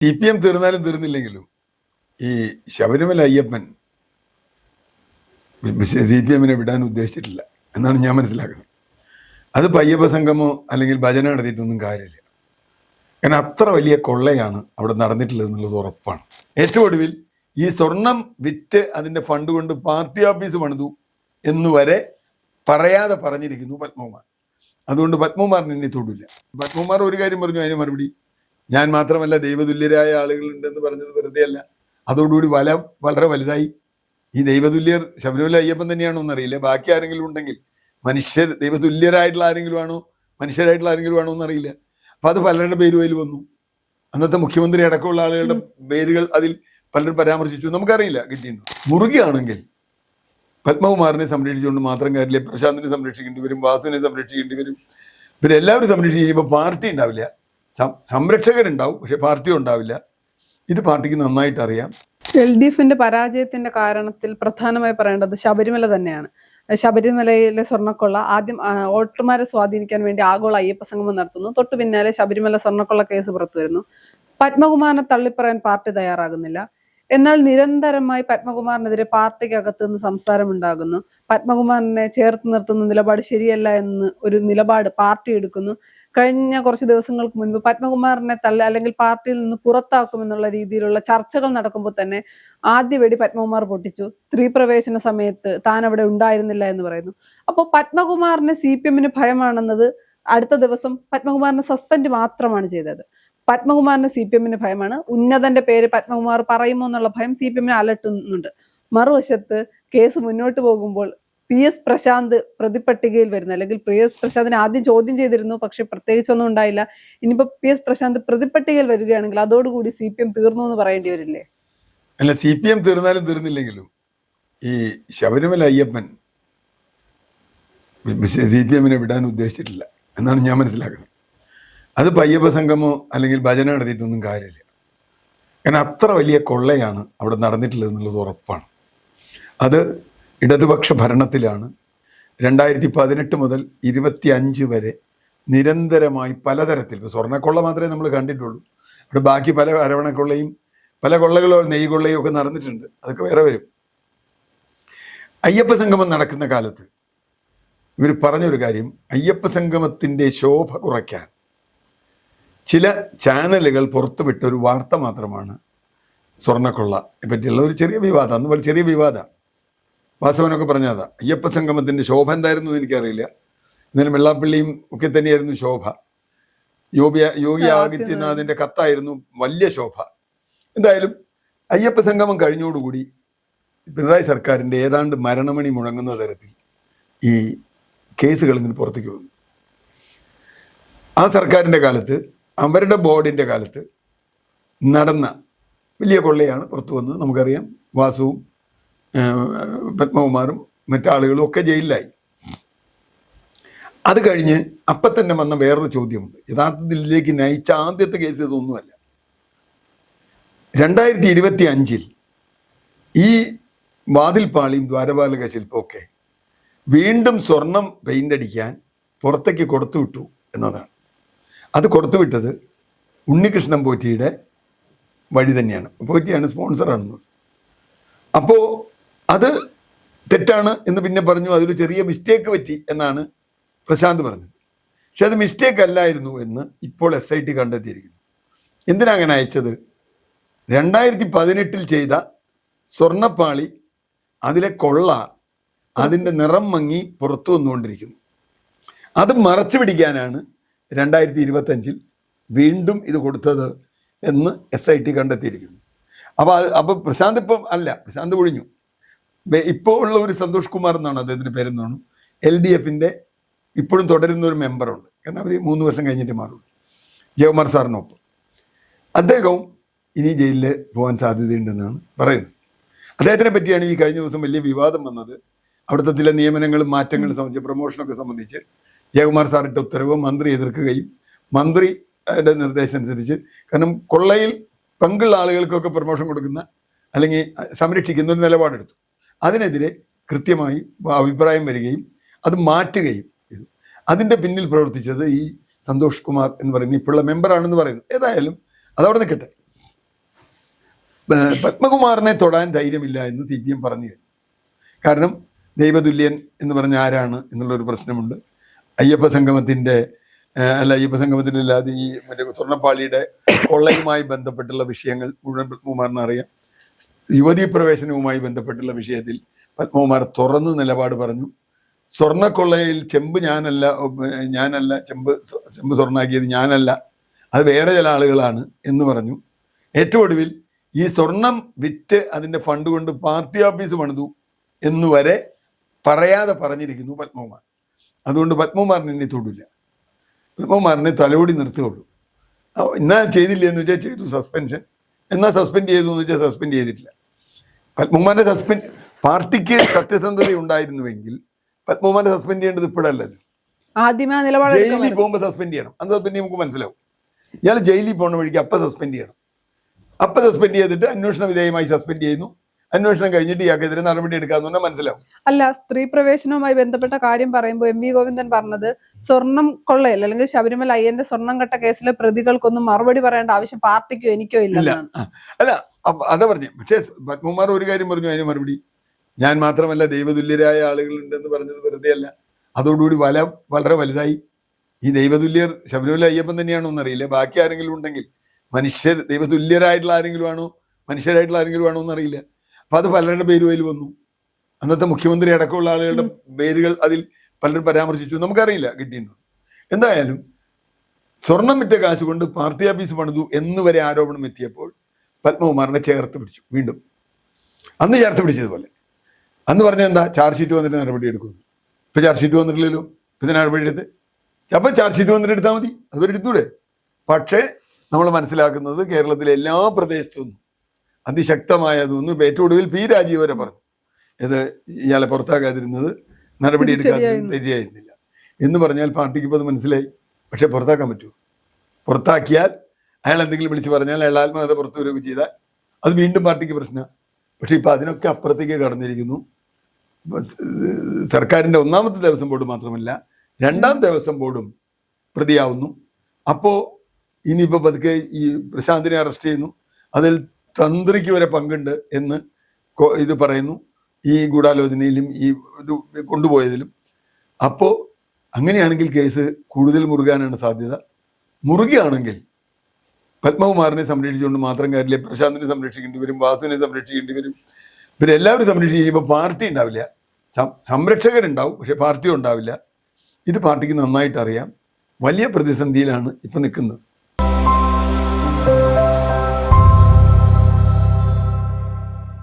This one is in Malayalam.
CPM തീർന്നാലും തീർന്നില്ലെങ്കിലും ഈ ശബരിമല അയ്യപ്പൻ CPM-നെ വിടാൻ ഉദ്ദേശിച്ചിട്ടില്ല എന്നാണ് ഞാൻ മനസ്സിലാക്കുന്നത്. അതിപ്പോൾ അയ്യപ്പ സംഗമോ അല്ലെങ്കിൽ ഭജന നടത്തിയിട്ടൊന്നും കാര്യമില്ല. കാരണം അത്ര വലിയ കൊള്ളയാണ് അവിടെ നടന്നിട്ടുള്ളത് എന്നുള്ളത് ഉറപ്പാണ്. ഏറ്റവും ഒടുവിൽ ഈ സ്വർണം വിറ്റ് അതിൻ്റെ ഫണ്ട് കൊണ്ട് പാർട്ടി ഓഫീസ് പണിതു എന്നുവരെ പറയാതെ പറഞ്ഞിരിക്കുന്നു പത്മകുമാർ. അതുകൊണ്ട് പത്മകുമാറിന് ഇനി തൊടില്ല. പത്മകുമാർ ഒരു കാര്യം പറഞ്ഞു, അതിന് മറുപടി ഞാൻ മാത്രമല്ല ദൈവതുല്യരായ ആളുകളുണ്ടെന്ന് പറഞ്ഞത് വെറുതെ അല്ല. അതോടുകൂടി വളരെ വലുതായി. ഈ ദൈവതുല്യർ ശബരിമല അയ്യപ്പൻ തന്നെയാണോ എന്നറിയില്ല. ബാക്കി ആരെങ്കിലും ഉണ്ടെങ്കിൽ മനുഷ്യർ ദൈവതുല്യരായിട്ടുള്ള ആരെങ്കിലും ആണോ മനുഷ്യരായിട്ടുള്ള ആരെങ്കിലും ആണോ എന്നറിയില്ല. അപ്പം അത് പലരുടെ പേരുകളിൽ വന്നു. അന്നത്തെ മുഖ്യമന്ത്രി അടക്കമുള്ള ആളുകളുടെ പേരുകൾ അതിൽ പലരും പരാമർശിച്ചു. നമുക്കറിയില്ല കിട്ടിയിട്ടുണ്ടോ. മുറുകയാണെങ്കിൽ പത്മകുമാറിനെ സംരക്ഷിച്ചുകൊണ്ട് മാത്രം കാര്യമില്ല, പ്രശാന്തിനെ സംരക്ഷിക്കേണ്ടി വരും, വാസുവിനെ സംരക്ഷിക്കേണ്ടി വരും. പിന്നെ എല്ലാവരും സംരക്ഷിച്ച് കഴിയുമ്പോൾ പാർട്ടി ഉണ്ടാവില്ല. സംരക്ഷകരുണ്ടാവും, പക്ഷെ പാർട്ടി ഉണ്ടാവില്ല. ഇത് പാർട്ടിക്ക് നന്നായിട്ട് അറിയാം. LDFന്റെ പരാജയത്തിന്റെ കാരണത്തിൽ പ്രധാനമായി പറയേണ്ടത് ശബരിമല തന്നെയാണ്. ശബരിമലയിലെ സ്വർണ്ണക്കൊള്ള ആദ്യം വോട്ടർമാരെ സ്വാധീനിക്കാൻ വേണ്ടി ആഗോള അയ്യപ്പ സംഗമം നടത്തുന്നു. തൊട്ടു പിന്നാലെ ശബരിമല സ്വർണ്ണക്കൊള്ള കേസ് പുറത്തു വരുന്നു. പത്മകുമാറിനെ തള്ളിപ്പറയാൻ പാർട്ടി തയ്യാറാകുന്നില്ല. എന്നാൽ നിരന്തരമായി പത്മകുമാറിനെതിരെ പാർട്ടിക്കകത്ത് നിന്ന് സംസാരമുണ്ടാകുന്നു. പത്മകുമാറിനെ ചേർത്ത് നിർത്തുന്ന നിലപാട് ശരിയല്ല എന്ന് ഒരു നിലപാട് പാർട്ടി എടുക്കുന്നു. കഴിഞ്ഞ കുറച്ച് ദിവസങ്ങൾക്ക് മുൻപ് പത്മകുമാറിനെ അല്ലെങ്കിൽ പാർട്ടിയിൽ നിന്ന് പുറത്താക്കുമെന്നുള്ള രീതിയിലുള്ള ചർച്ചകൾ നടക്കുമ്പോൾ തന്നെ ആദ്യ വെടി പത്മകുമാർ പൊട്ടിച്ചു. സ്ത്രീ പ്രവേശന സമയത്ത് താൻ അവിടെ ഉണ്ടായിരുന്നില്ല എന്ന് പറയുന്നു. അപ്പോൾ പത്മകുമാറിന് CPM-ന് ഭയമാണെന്നത് അടുത്ത ദിവസം പത്മകുമാറിനെ സസ്പെൻഡ് മാത്രമാണ് ചെയ്തത്. പത്മകുമാറിന് CPM-ന് ഭയമാണ്. ഉന്നതന്റെ പേര് പത്മകുമാർ പറയുമോ എന്നുള്ള ഭയം CPM-നെ അലട്ടുന്നുണ്ട്. മറുവശത്ത് കേസ് മുന്നോട്ട് പോകുമ്പോൾ PS പ്രശാന്ത് പ്രതിപട്ടികയിൽ വരുന്നു. അല്ലെങ്കിൽ PS പ്രശാന്തിനെ ആദ്യം ചോദ്യം ചെയ്തിരുന്നു, പക്ഷെ പ്രത്യേകിച്ചൊന്നും ഉണ്ടായില്ല. ഇനിയിപ്പോ PS പ്രശാന്ത് പ്രതിപട്ടികയിൽ വരികയാണെങ്കിൽ അതോടുകൂടി CPM തീർന്നു എന്ന് പറയേണ്ടി വരില്ലേ? അല്ല, CPM തീർന്നാലും തീർന്നില്ലെങ്കിലും ഈ ശബരിമല അയ്യപ്പൻ CPM-നെ വിടാൻ ഉദ്ദേശിച്ചിട്ടില്ല എന്നാണ് ഞാൻ മനസ്സിലാക്കുന്നത്. അതിപ്പോൾ അയ്യപ്പ സംഗമോ അല്ലെങ്കിൽ ഭജന നടത്തിയിട്ടൊന്നും കാര്യമില്ല. കാരണം അത്ര വലിയ കൊള്ളയാണ് അവിടെ നടന്നിട്ടുള്ളത് എന്നുള്ളത് ഉറപ്പാണ്. അത് ഇടതുപക്ഷ ഭരണത്തിലാണ് 2018 മുതൽ 25 വരെ നിരന്തരമായി പലതരത്തിൽ, ഇപ്പോൾ സ്വർണ്ണക്കൊള്ള മാത്രമേ നമ്മൾ കണ്ടിട്ടുള്ളൂ. അവിടെ ബാക്കി പല അരവണക്കൊള്ളയും പല കൊള്ളകളോ നെയ്കൊള്ളയും ഒക്കെ നടന്നിട്ടുണ്ട്. അതൊക്കെ വേറെ വരും. അയ്യപ്പ സംഗമം നടക്കുന്ന കാലത്ത് ഇവർ പറഞ്ഞൊരു കാര്യം, അയ്യപ്പ സംഗമത്തിൻ്റെ ശോഭ കുറയ്ക്കാൻ ചില ചാനലുകൾ പുറത്തുവിട്ട ഒരു വാർത്ത മാത്രമാണ് സ്വർണ്ണക്കൊള്ള പറ്റിയുള്ള ഒരു ചെറിയ വിവാദം. അന്ന് ചെറിയ വിവാദമാണ്. വാസവനൊക്കെ പറഞ്ഞതാ. അയ്യപ്പ സംഗമത്തിൻ്റെ ശോഭ എന്തായിരുന്നു എന്ന് എനിക്കറിയില്ല. എന്നാലും വെള്ളാപ്പള്ളിയും ഒക്കെ തന്നെയായിരുന്നു ശോഭ. യോഗി ആദിത്യനാഥിൻ്റെ കത്തായിരുന്നു വലിയ ശോഭ. എന്തായാലും അയ്യപ്പ സംഗമം കഴിഞ്ഞോടുകൂടി പിണറായി സർക്കാരിൻ്റെ ഏതാണ്ട് മരണമണി മുഴങ്ങുന്ന തരത്തിൽ ഈ കേസുകൾ ഇങ്ങനെ പുറത്തേക്ക് വന്നു. ആ സർക്കാരിൻ്റെ കാലത്ത്, അവരുടെ ബോർഡിൻ്റെ കാലത്ത് നടന്ന വലിയ കൊള്ളയാണ് പുറത്തു വന്നത്. നമുക്കറിയാം. വാസുവും പത്മകുമാറും മറ്റാളുകളും ഒക്കെ ജയിലിലായി. അത് കഴിഞ്ഞ് അപ്പം തന്നെ വന്ന വേറൊരു ചോദ്യമുണ്ട്. യഥാർത്ഥത്തിൽ ഇതിലേക്ക് നയിച്ച ആദ്യത്തെ കേസ് ഇതൊന്നുമല്ല. 2025 ഈ വാതിൽപ്പാളിയും ദ്വാരപാലക ശില്പമൊക്കെ വീണ്ടും സ്വർണം പെയിൻ്റ് അടിക്കാൻ പുറത്തേക്ക് കൊടുത്തുവിട്ടു എന്നതാണ്. അത് കൊടുത്തുവിട്ടത് ഉണ്ണികൃഷ്ണൻ പോറ്റിയുടെ വഴി തന്നെയാണ്. പോറ്റിയാണ് സ്പോൺസറാണെന്ന്. അപ്പോൾ അത് തെറ്റാണ് എന്ന് പിന്നെ പറഞ്ഞു. അതൊരു ചെറിയ മിസ്റ്റേക്ക് പറ്റി എന്നാണ് പ്രശാന്ത് പറഞ്ഞത്. പക്ഷെ അത് മിസ്റ്റേക്ക് അല്ലായിരുന്നു എന്ന് ഇപ്പോൾ SIT കണ്ടെത്തിയിരിക്കുന്നു. എന്തിനാ അങ്ങനെ അയച്ചത്? 2018 ചെയ്ത സ്വർണ്ണപ്പാളി, അതിലെ കൊള്ള, അതിൻ്റെ നിറം മങ്ങി പുറത്തു വന്നുകൊണ്ടിരിക്കുന്നു. അത് മറച്ചു പിടിക്കാനാണ് 2025 വീണ്ടും ഇത് കൊടുത്തത് എന്ന് SIT കണ്ടെത്തിയിരിക്കുന്നു. അപ്പോൾ പ്രശാന്ത് ഇപ്പം അല്ല, പ്രശാന്ത് ഒഴിഞ്ഞു. ഇപ്പോൾ ഉള്ള ഒരു സന്തോഷ് കുമാർ എന്നാണ് അദ്ദേഹത്തിൻ്റെ പേരെന്നാണ്. LDFന്റെ ഇപ്പോഴും തുടരുന്ന ഒരു മെമ്പറുണ്ട്. കാരണം അവർ 3 വർഷം കഴിഞ്ഞിട്ട് മാറുള്ളൂ. ജയകുമാർ സാറിനൊപ്പം അദ്ദേഹവും ഇനി ജയിലിൽ പോകാൻ സാധ്യതയുണ്ടെന്നാണ് പറയുന്നത്. അദ്ദേഹത്തിനെ പറ്റിയാണ് ഈ കഴിഞ്ഞ ദിവസം വലിയ വിവാദം വന്നത്. അവിടുത്തെ ചില നിയമനങ്ങളും മാറ്റങ്ങളും സംബന്ധിച്ച്, പ്രൊമോഷനൊക്കെ സംബന്ധിച്ച് ജയകുമാർ സാറിട്ട ഉത്തരവ് മന്ത്രി എതിർക്കുകയും മന്ത്രിയുടെ നിർദ്ദേശം അനുസരിച്ച്, കാരണം കൊള്ളയിൽ പങ്കുള്ള ആളുകൾക്കൊക്കെ പ്രൊമോഷൻ കൊടുക്കുന്ന അല്ലെങ്കിൽ സംരക്ഷിക്കുന്ന ഒരു നിലപാടെടുത്തു. അതിനെതിരെ കൃത്യമായി അഭിപ്രായം വരികയും അത് മാറ്റുകയും ചെയ്തു. അതിൻ്റെ പിന്നിൽ പ്രവർത്തിച്ചത് ഈ സന്തോഷ് കുമാർ എന്ന് പറയുന്ന ഇപ്പോഴുള്ള മെമ്പറാണെന്ന് പറയുന്നു. ഏതായാലും അതവിടെ നിൽക്കട്ടെ. പത്മകുമാറിനെ തൊടാൻ ധൈര്യമില്ല എന്ന് CPM പറഞ്ഞു കഴിഞ്ഞു. കാരണം ദൈവതുല്യൻ എന്ന് പറഞ്ഞ ആരാണ് എന്നുള്ളൊരു പ്രശ്നമുണ്ട്. അയ്യപ്പ സംഗമത്തിൻ്റെ അല്ലാതെ ഈ മറ്റേ സ്വർണ്ണപ്പാളിയുടെ കൊള്ളയുമായി ബന്ധപ്പെട്ടുള്ള വിഷയങ്ങൾ മുഴുവൻ പത്മകുമാറിന് അറിയാം. യുവതീ പ്രവേശനവുമായി ബന്ധപ്പെട്ടുള്ള വിഷയത്തിൽ പത്മകുമാർ തുറന്ന് നിലപാട് പറഞ്ഞു. സ്വർണ്ണക്കൊള്ളയിൽ ചെമ്പ് ഞാനല്ല ചെമ്പ് സ്വർണ്ണാക്കിയത് ഞാനല്ല, അത് വേറെ ചില ആളുകളാണ് എന്ന് പറഞ്ഞു. ഏറ്റവും ഒടുവിൽ ഈ സ്വർണം വിറ്റ് അതിൻ്റെ ഫണ്ട് കൊണ്ട് പാർട്ടി ഓഫീസ് പണിതു എന്നുവരെ പറയാതെ പറഞ്ഞിരിക്കുന്നു പത്മകുമാർ. അതുകൊണ്ട് പത്മകുമാറിന് ഇനി തൊടില്ല. പത്മകുമാറിനെ തലോടി നിർത്തുകയുള്ളൂ. എന്നാ ചെയ്തില്ല എന്ന് വെച്ചാൽ ചെയ്തു സസ്പെൻഷൻ, എന്നാ സസ്പെൻഡ് ചെയ്തു എന്ന് വെച്ചാൽ സസ്പെൻഡ് ചെയ്തിട്ടില്ല. പത്മകുമാറിന്റെ പാർട്ടിക്ക് സത്യസന്ധത ഉണ്ടായിരുന്നുവെങ്കിൽ പത്മകുമാറിനെ സസ്പെൻഡ് ചെയ്യേണ്ടത് ഇപ്പോഴല്ലല്ലോ. ജയിലിൽ പോകുമ്പോൾ സസ്പെൻഡ് ചെയ്യണം. അത് സസ്പെൻഡ് നമുക്ക് മനസ്സിലാവും. ഇയാൾ ജയിലിൽ പോകുന്ന വഴിക്ക് അപ്പം സസ്പെൻഡ് ചെയ്യണം. അപ്പം സസ്പെൻഡ് ചെയ്തിട്ട് അന്വേഷണ വിധേയമായി സസ്പെൻഡ് ചെയ്യുന്നു. അന്വേഷണം കഴിഞ്ഞിട്ട് ഇയാൾക്കെതിരെ നടപടി എടുക്കാന്ന് പറഞ്ഞാൽ മനസ്സിലാവും. അല്ല, സ്ത്രീ പ്രവേശനവുമായി ബന്ധപ്പെട്ട കാര്യം പറയുമ്പോൾ MV ഗോവിന്ദൻ പറഞ്ഞത് സ്വർണം കൊള്ളയല്ല, അല്ലെങ്കിൽ ശബരിമല അയ്യന്റെ സ്വർണം കട്ട കേസിലെ പ്രതികൾക്കൊന്നും മറുപടി പറയേണ്ട ആവശ്യം പാർട്ടിക്കോ എനിക്കോ ഇല്ല. അല്ല, അതാ പറഞ്ഞു. പക്ഷേ പത്മകുമാർ ഒരു കാര്യം പറഞ്ഞു, അതിന് മറുപടി ഞാൻ മാത്രമല്ല ദൈവതുല്യരായ ആളുകളുണ്ടെന്ന് പറഞ്ഞത് വെറുതെ അല്ല. അതോടുകൂടി വളരെ വലുതായി. ഈ ദൈവതുല്യർ ശബരിമല അയ്യപ്പൻ തന്നെയാണോ എന്നറിയില്ല. ബാക്കി ആരെങ്കിലും ഉണ്ടെങ്കിൽ ദൈവതുല്യരായിട്ടുള്ള ആരെങ്കിലും ആണോ മനുഷ്യരായിട്ടുള്ള ആരെങ്കിലും ആണോ എന്നറിയില്ല. അപ്പൊ അത് പലരുടെ പേരുകളിൽ വന്നു. അന്നത്തെ മുഖ്യമന്ത്രി അടക്കമുള്ള ആളുകളുടെ പേരുകൾ അതിൽ പലരും പരാമർശിച്ചു. നമുക്കറിയില്ല കിട്ടിയിട്ടുണ്ടോ. എന്തായാലും സ്വർണം വിറ്റ കാശ് കൊണ്ട് പാർട്ടി ഓഫീസ് പണിതു എന്ന് വരെ ആരോപണം എത്തിയപ്പോൾ പത്മകുമാറിനെ ചേർത്ത് പിടിച്ചു. വീണ്ടും അന്ന് ചേർത്ത് പിടിച്ചതുപോലെ അന്ന് പറഞ്ഞ എന്താ, ചാർജ് ഷീറ്റ് വന്നിട്ട് നടപടി എടുക്കുന്നു. ഇപ്പൊ ചാർജ് ഷീറ്റ് വന്നിട്ടില്ലല്ലോ, ഇപ്പൊ നടപടി എടുത്ത് അപ്പം ചാർജ് ഷീറ്റ് വന്നിട്ട് എടുത്താൽ മതി, അതുവരെ എടുത്തൂടെ. പക്ഷേ നമ്മൾ മനസ്സിലാക്കുന്നത് കേരളത്തിലെ എല്ലാ പ്രദേശത്തു നിന്നും അതിശക്തമായതൊന്നും ഏറ്റവും ഒടുവിൽ P. രാജീവ് വരെ പറഞ്ഞു ഇത് ഇയാളെ പുറത്താക്കാതിരുന്നത് നടപടി എടുക്കാതിരുന്നത് ശരിയായിരുന്നില്ല എന്ന് പറഞ്ഞാൽ പാർട്ടിക്ക് ഇപ്പോൾ അത് മനസ്സിലായി. പക്ഷെ പുറത്താക്കാൻ പറ്റുമോ? പുറത്താക്കിയാൽ അയാൾ എന്തെങ്കിലും വിളിച്ച് പറഞ്ഞാൽ അയാൾ ആത്മഹത്യ പുറത്തു വരികയൊക്കെ ചെയ്താൽ അത് വീണ്ടും പാർട്ടിക്ക് പ്രശ്നമാണ്. പക്ഷെ ഇപ്പം അതിനൊക്കെ അപ്പുറത്തേക്ക് കടന്നിരിക്കുന്നു. സർക്കാരിൻ്റെ ഒന്നാമത്തെ ദേവസ്വം ബോർഡ് മാത്രമല്ല, രണ്ടാം ദേവസ്വം ബോർഡും പ്രതിയാവുന്നു. അപ്പോൾ ഇനിയിപ്പോൾ പതുക്കെ ഈ പ്രശാന്തിനെ അറസ്റ്റ് ചെയ്യുന്നു. അതിൽ തന്ത്രിക്ക് വരെ പങ്കുണ്ട് എന്ന് ഇത് പറയുന്നു, ഈ ഗൂഢാലോചനയിലും ഈ ഇത് കൊണ്ടുപോയതിലും. അപ്പോൾ അങ്ങനെയാണെങ്കിൽ കേസ് കൂടുതൽ മുറുകാനാണ് സാധ്യത. മുറുകയാണെങ്കിൽ പത്മകുമാറിനെ സംരക്ഷിച്ചുകൊണ്ട് മാത്രം കാര്യമില്ല, പ്രശാന്തിനെ സംരക്ഷിക്കേണ്ടി വരും, വാസുവിനെ സംരക്ഷിക്കേണ്ടി വരും. ഇവരെല്ലാവരും സംരക്ഷിച്ച് കഴിയുമ്പോൾ പാർട്ടി ഉണ്ടാവില്ല. സംരക്ഷകരുണ്ടാവും, പക്ഷെ പാർട്ടി ഉണ്ടാവില്ല. ഇത് പാർട്ടിക്ക് നന്നായിട്ട് അറിയാം. വലിയ പ്രതിസന്ധിയിലാണ് ഇപ്പം നിൽക്കുന്നത്.